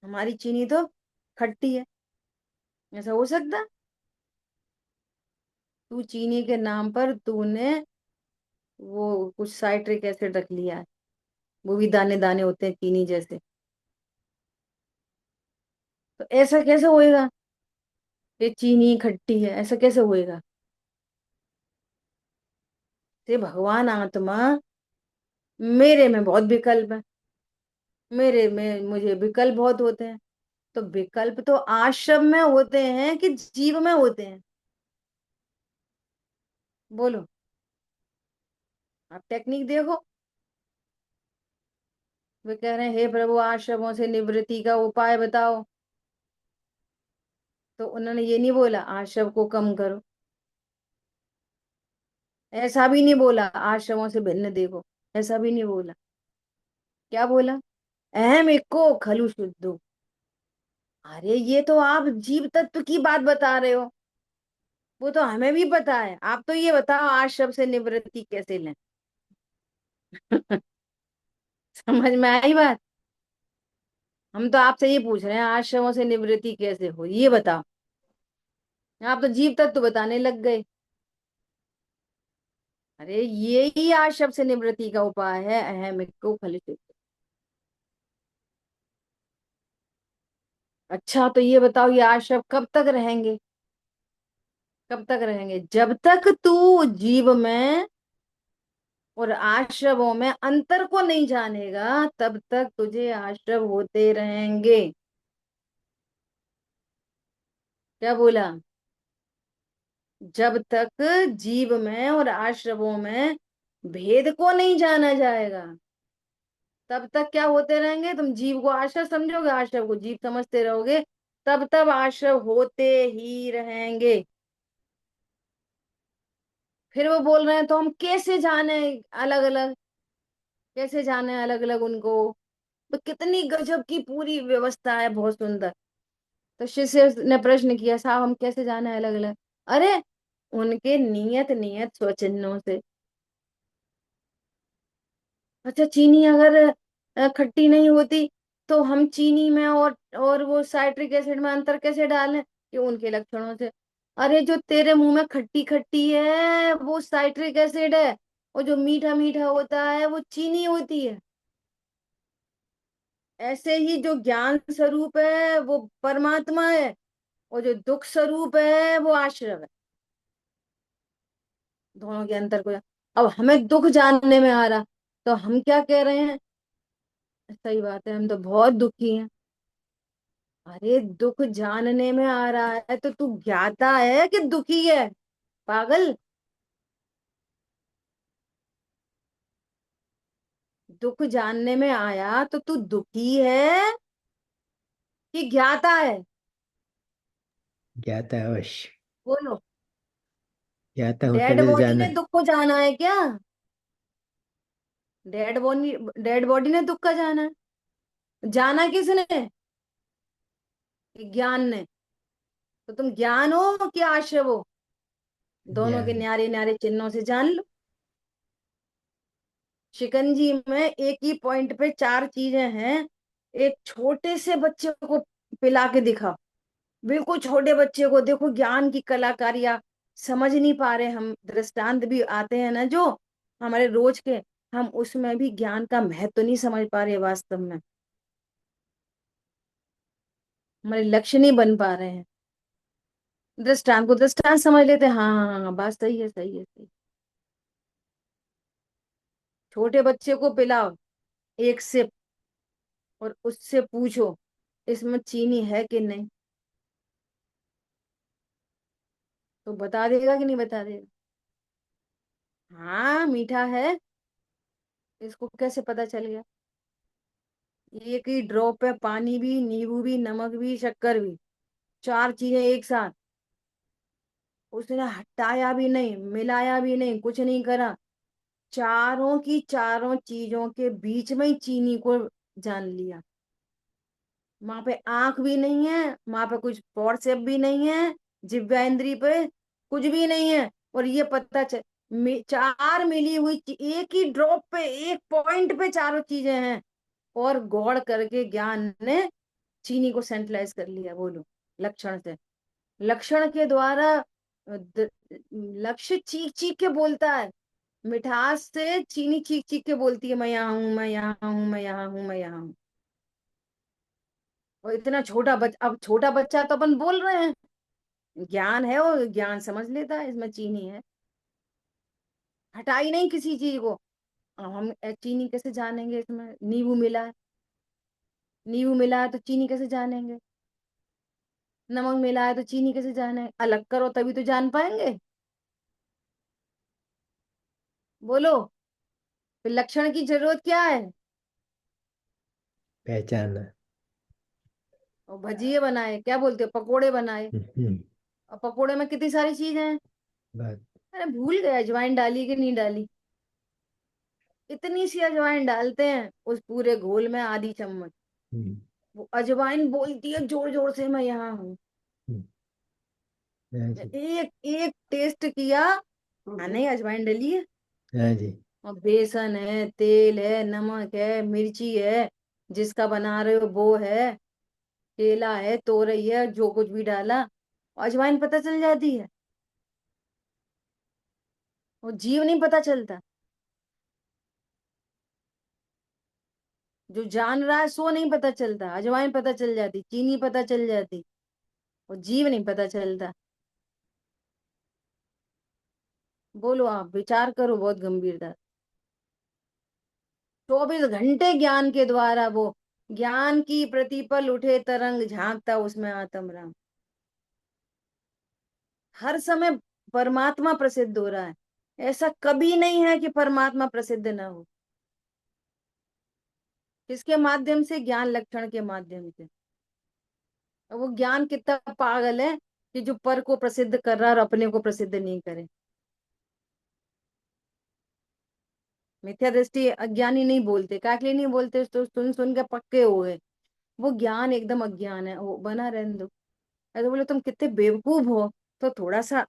हमारी चीनी तो खट्टी है। ऐसा हो सकता? तू चीनी के नाम पर तूने वो कुछ साइट्रिक एसिड रख लिया है, वो भी दाने दाने होते हैं चीनी जैसे। तो ऐसा कैसे होएगा? ये चीनी खट्टी है, ऐसा कैसे होएगा? ते भगवान आत्मा, मेरे में बहुत विकल्प है, मेरे में मुझे विकल्प बहुत होते हैं। तो विकल्प तो आश्रम में होते हैं कि जीव में होते हैं? बोलो, आप टेक्निक देखो। वे कह रहे हैं हे प्रभु आश्रमों से निवृत्ति का उपाय बताओ। तो उन्होंने ये नहीं बोला आश्रम को कम करो, ऐसा भी नहीं बोला आश्रमों से भिन्न देखो, ऐसा भी नहीं बोला। क्या बोला? अहम एको खलु शुद्धो। अरे ये तो आप जीव तत्व की बात बता रहे हो, वो तो हमें भी पता है। आप तो ये बताओ आश्रम से निवृत्ति कैसे लें? समझ में आई बात? हम तो आपसे ये पूछ रहे हैं आश्रमों से निवृत्ति कैसे हो, ये बताओ। आप तो जीव तत्व बताने लग गए। अरे ये ही आश्रम से निवृत्ति का उपाय है, अहम को फलित। अच्छा तो ये बताओ ये आश्रम कब तक रहेंगे? कब तक रहेंगे? जब तक तू जीव में और आश्रमों में अंतर को नहीं जानेगा, तब तक तुझे आश्रम होते रहेंगे। क्या बोला? जब तक जीव में और आश्रमों में भेद को नहीं जाना जाएगा, तब तक क्या होते रहेंगे? तुम जीव को आश्रम समझोगे, आश्रम को जीव समझते रहोगे, तब तब आश्रम होते ही रहेंगे। फिर वो बोल रहे हैं तो हम कैसे जाने अलग अलग, कैसे जाने अलग अलग उनको? तो कितनी गजब की पूरी व्यवस्था है, बहुत सुंदर। तो शिष्य ने प्रश्न किया साहब हम कैसे जाने अलग अलग? अरे उनके नियत नियत स्वचिन्हों से। अच्छा चीनी अगर खट्टी नहीं होती तो हम चीनी में और वो साइट्रिक एसिड में अंतर कैसे डालें? ये उनके लक्षणों से। अरे जो तेरे मुंह में खट्टी खट्टी है वो साइट्रिक एसिड है, और जो मीठा मीठा होता है वो चीनी होती है। ऐसे ही जो ज्ञान स्वरूप है वो परमात्मा है, और जो दुख स्वरूप है वो आश्रव है। दोनों के अंतर को अब हमें दुख जानने में आ रहा, तो हम क्या कह रहे हैं? सही बात है, हम तो बहुत दुखी हैं। अरे दुख जानने में आ रहा है तो तू ज्ञाता है कि दुखी है? पागल। दुख जानने में आया तो तू दुखी है कि ज्ञाता है? ज्ञाता है अवश्य। बोलो। ज्ञाता हूं डेड तभी तो बॉडी जाना ने है। दुख को जाना है क्या? डेड बॉडी ने दुख का जाना है? जाना किसने? कि ज्ञान ने? तो तुम ज्ञान हो कि आश्रव हो? दोनों के ज्ञान। न्यारे न्यारे चिन्हों से जान लो। शिकंजी में एक ही पॉइंट पे चार चीजें हैं। एक छोटे से बच्चे को पिला के दिखाओ, बिल्कुल छोटे बच्चे को, देखो ज्ञान की कलाकारियां समझ नहीं पा रहे हम। दृष्टांत भी आते हैं ना जो हमारे रोज के, हम उसमें भी ज्ञान का महत्व नहीं समझ पा रहे वास्तव में, हमारे लक्ष्य नहीं बन पा रहे हैं। दृष्टांत को दृष्टांत समझ लेते हैं, हाँ हाँ हाँ हाँ, बात सही है सही है सही। छोटे बच्चे को पिलाओ एक सिप, और उससे पूछो इसमें चीनी है कि नहीं। तो बता देगा कि नहीं बता देगा? हाँ मीठा है, इसको कैसे पता चल गया? एक ही ड्रॉप है, पानी भी, नींबू भी, नमक भी, शक्कर भी, चार चीजें एक साथ। उसने हटाया भी नहीं, मिलाया भी नहीं, कुछ नहीं करा। चारों की चारों चीजों के बीच में ही चीनी को जान लिया। वहां पे आंख भी नहीं है, वहां पे कुछ फोर्सेप भी नहीं है, जिह्वा इंद्री पे कुछ भी नहीं है। और ये पता चल, चार मिली हुई एक ही ड्रॉप पे, एक पॉइंट पे चारों चीजें हैं। और गौड़ करके ज्ञान ने चीनी को सेंट्रलाइज कर लिया। बोलो, लक्षण से, लक्षण के द्वारा लक्ष्य चीख चीख के बोलता है। मिठास से चीनी चीख चीख के बोलती है, मैं यहाँ हूं, मैं यहाँ हूं, मैं यहाँ हूं, मैं यहाँ हूं। और इतना छोटा अब छोटा बच्चा तो अपन बोल रहे हैं, ज्ञान है, और ज्ञान समझ लेता है इसमें चीनी है। हटाई नहीं किसी चीज को। अब हम चीनी कैसे जानेंगे? इसमें नींबू मिला है, नींबू मिला है तो चीनी कैसे जानेंगे? नमक मिला है तो चीनी कैसे जाने? अलग करो तभी तो जान पाएंगे। बोलो, फिर लक्षण की जरूरत क्या है? पहचानना। और भजिए बनाए, क्या बोलते हो, पकोड़े बनाए, और पकोड़े में कितनी सारी चीजें हैं। बात। अरे भूल गए, अजवाइन डाली कि नहीं डाली? इतनी सी अजवाइन डालते हैं उस पूरे घोल में, आधी चम्मच। हम्म, वो अजवाइन बोलती है जोर जोर से, मैं यहाँ हूँ। हम्म, हाँ जी। एक एक टेस्ट किया, हाँ नहीं अजवाइन डली है। हाँ जी। और बेसन है, तेल है, नमक है, मिर्ची है, जिसका बना रहे हो वो है, केला है, तोरई है, जो कुछ भी डाला, अजवाइन पता चल जाती है। वो जीव नहीं पता चलता, जो जान रहा है सो नहीं पता चलता। अजवाइन पता चल जाती, चीनी पता चल जाती, और जीव नहीं पता चलता। बोलो, आप विचार करो बहुत गंभीरता। 24 घंटे ज्ञान के द्वारा वो, ज्ञान की प्रतिपल उठे तरंग, झांकता उसमें आत्म राम। हर समय परमात्मा प्रसिद्ध हो रहा है। ऐसा कभी नहीं है कि परमात्मा प्रसिद्ध ना हो। किसके माध्यम से? ज्ञान लक्षण के माध्यम से। और वो ज्ञान कितना पागल है कि जो पर को प्रसिद्ध कर रहा है और अपने को प्रसिद्ध नहीं करे। मिथ्या दृष्टि अज्ञानी नहीं बोलते, क्या के लिए नहीं बोलते? तो सुन सुन के पक्के हो गए। वो ज्ञान एकदम अज्ञान है, वो बना रहने दो। अरे बोले तुम कितने बेवकूफ हो, तो थोड़ा सा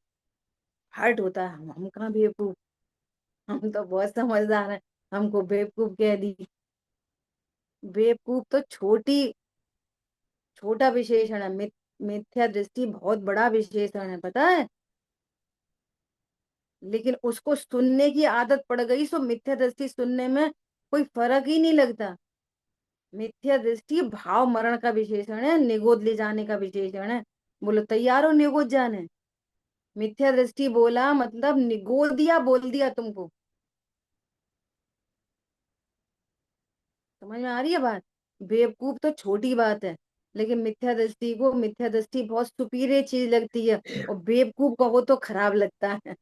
हर्ट होता है। हम कहाँ बेवकूफ, हम तो बहुत समझदार हैं, हमको बेवकूफ कह दी। बेवकूफ तो छोटा विशेषण है। मिथ्या दृष्टि बहुत बड़ा विशेषण है, पता है। लेकिन उसको सुनने की आदत पड़ गई, सो मिथ्या दृष्टि सुनने में कोई फर्क ही नहीं लगता। मिथ्या दृष्टि भाव मरण का विशेषण है, निगोद ले जाने का विशेषण है। बोलो, तैयार हो निगोद जाने? मिथ्या दृष्टि बोला मतलब निगोद दिया, बोल दिया तुमको। समझ में आ रही है बात? बेवकूफ तो छोटी बात है, लेकिन मिथ्या दृष्टि को, मिथ्या दृष्टि बहुत सुपीरियर चीज लगती है, और बेवकूफ कहो तो खराब लगता है।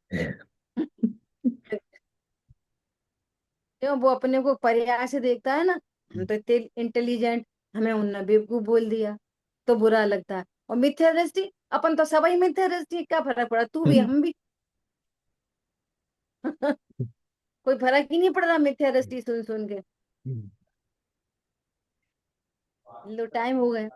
क्यों? वो अपने को पर्याय से देखता है ना, हम तो इतने इंटेलिजेंट, हमें उनने बेवकूफ बोल दिया, तो बुरा लगता है। और मिथ्या दृष्टि, अपन तो सभी मिथ्या दृष्टि, क्या फर्क पड़ा, तू भी हम भी। कोई फर्क ही नहीं पड़ रहा मिथ्या दृष्टि सुन सुन के। लो, टाइम हो गया।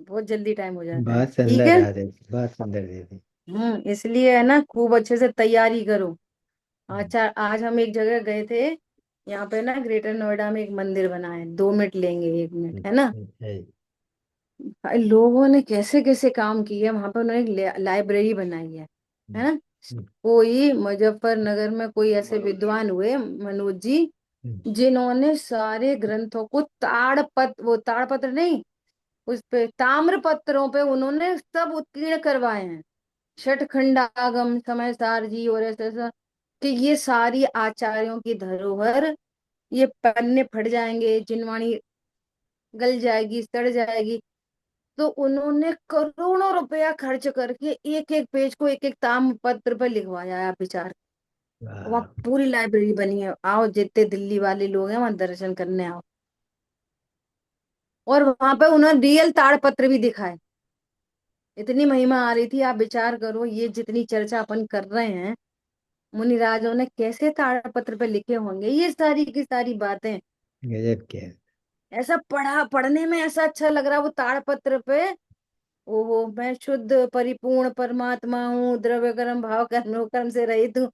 बहुत जल्दी टाइम हो जाता है, बहुत ठीक सुंदर है। राधे, बहुत सुंदर दीदी। इसलिए है ना, खूब अच्छे से तैयारी करो। अच्छा, आज हम एक जगह गए थे, यहाँ पे ना ग्रेटर नोएडा में एक मंदिर बना है। 2 मिनट लेंगे, 1 मिनट, है ना। है। भाई लोगों ने कैसे कैसे काम किए वहां पे। उन्होंने एक लाइब्रेरी बनाई है ना। कोई मुजफ्फरनगर में कोई ऐसे विद्वान हुए, मनोज जी, जिन्होंने सारे ग्रंथों को ताड़पत्र नहीं, उस पे ताम्र पत्रों पे उन्होंने सब उत्कीर्ण करवाए हैं। छठ आगम समय सार जी, और ऐसा ऐसा, कि ये सारी आचार्यों की धरोहर, ये पन्ने फट जाएंगे। जिनवाणी गल जाएगी, सड़ जाएगी। तो उन्होंने करोड़ों रुपया खर्च करके एक एक पेज को एक एक ताम पत्र पर लिखवाया आप विचार। वहाँ वाह, पूरी लाइब्रेरी बनी है, आओ जितने दिल्ली वाले लोग हैं वहां दर्शन करने आओ। और वहां पे उन्होंने रियल ताड़पत्र भी दिखाए, इतनी महिमा आ रही थी। आप विचार करो, ये जितनी चर्चा अपन कर रहे हैं, मुनिराजों ने कैसे ताड़पत्र पे लिखे होंगे ये सारी की सारी बातें। गजब क्या है। ऐसा पढ़ने में ऐसा अच्छा लग रहा वो ताड़पत्र पे। वो मैं शुद्ध परिपूर्ण परमात्मा हूँ, द्रव्य कर्म भाव कर्म कर्म से रहित हूँ।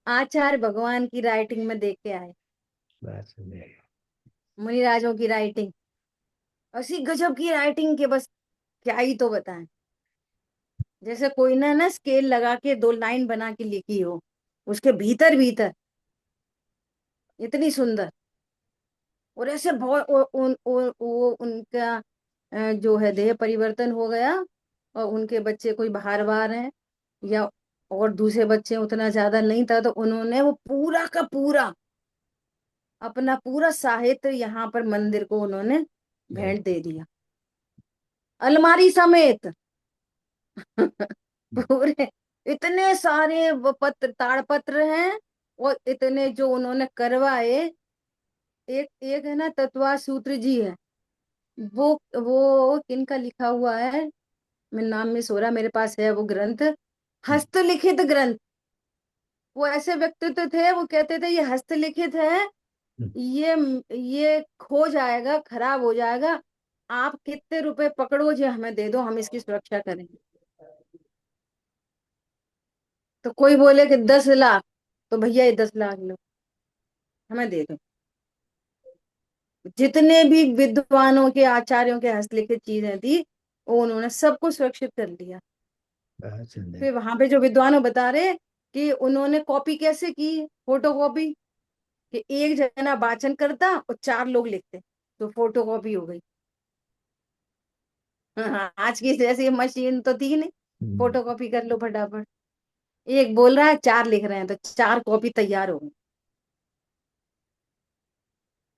आचार्य भगवान की राइटिंग में देख के आए, बात सुन रहे हैं। मुनिराजों की राइटिंग ऐसी गजब की राइटिंग के बस क्या ही तो बताएं। जैसे कोई ना स्केल लगा के दो लाइन बना के लिखी हो, उसके भीतर भीतर इतनी सुंदर। और ऐसे बहुत वो उनका जो है देह परिवर्तन हो गया, और उनके बच्चे कोई बाहर बाहर हैं या और दूसरे बच्चे उतना ज्यादा नहीं था, तो उन्होंने वो पूरा का पूरा अपना पूरा साहित्य यहाँ पर मंदिर को उन्होंने गजब। भेंट दे दिया, अलमारी समेत। पूरे इतने सारे वो पत्र ताड़पत्र हैं, और इतने जो उन्होंने करवाए। एक एक है ना तत्वा सूत्र जी है, वो किनका लिखा हुआ है, मैं नाम में सो रहा, मेरे पास है वो ग्रंथ, हस्तलिखित ग्रंथ। वो ऐसे व्यक्तित्व थे, वो कहते थे ये हस्तलिखित है, ये ये खो जाएगा, खराब हो जाएगा, आप कितने रुपए पकड़ो जो हमें दे दो, हम इसकी सुरक्षा करेंगे। तो कोई बोले कि 10 लाख, तो भैया ये 10 लाख लो, हमें दे दो। जितने भी विद्वानों के आचार्यों के हस्तलिखित चीजें थी, वो उन्होंने सबको सुरक्षित कर लिया। बात सुन रहे फिर हैं। वहां पे जो विद्वान बता रहे कि उन्होंने कॉपी कैसे की, फोटो कॉपी, कि एक जना वाचन करता और 4 लोग लिखते, तो फोटो कॉपी हो गई। हाँ, आज की जैसी मशीन तो थी नहीं, फोटो कॉपी कर लो फटाफट। एक बोल रहा है, 4 लिख रहे हैं, तो 4 कॉपी तैयार हो गई।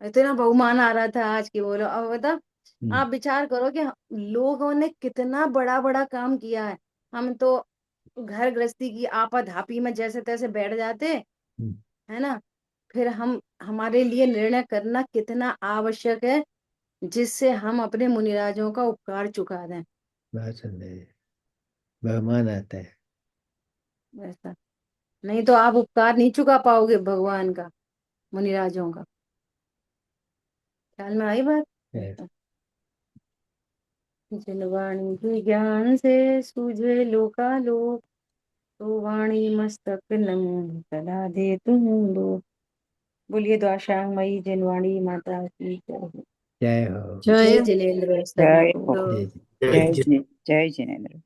इतना बहुमान आ रहा था आज की, बोलो अब बता। आप विचार करो कि लोगों ने कितना बड़ा बड़ा काम किया है। हम तो घर गृहस्थी की आपाधापी में जैसे तैसे बैठ जाते, है ना। फिर हम हमारे लिए निर्णय करना कितना आवश्यक है, जिससे हम अपने मुनिराजों का उपकार चुका दें। बात सुन रहे हैं। मेहमान आता है। ऐसा नहीं तो आप उपकार नहीं चुका पाओगे भगवान का, मुनिराजों का। ख्याल में आई बात। है। ऐसा जिन वाणी के ज्ञान से सूझे लोकालोक, तो वाणी मस्तक नम सदा दे तुम लोग। बोलिए द्वाशांग जिन वाणी माता की जय हो। जय हो। जय जिनेन्द्र जय सदगुरु। हो। जय जय जिनेन्द्र।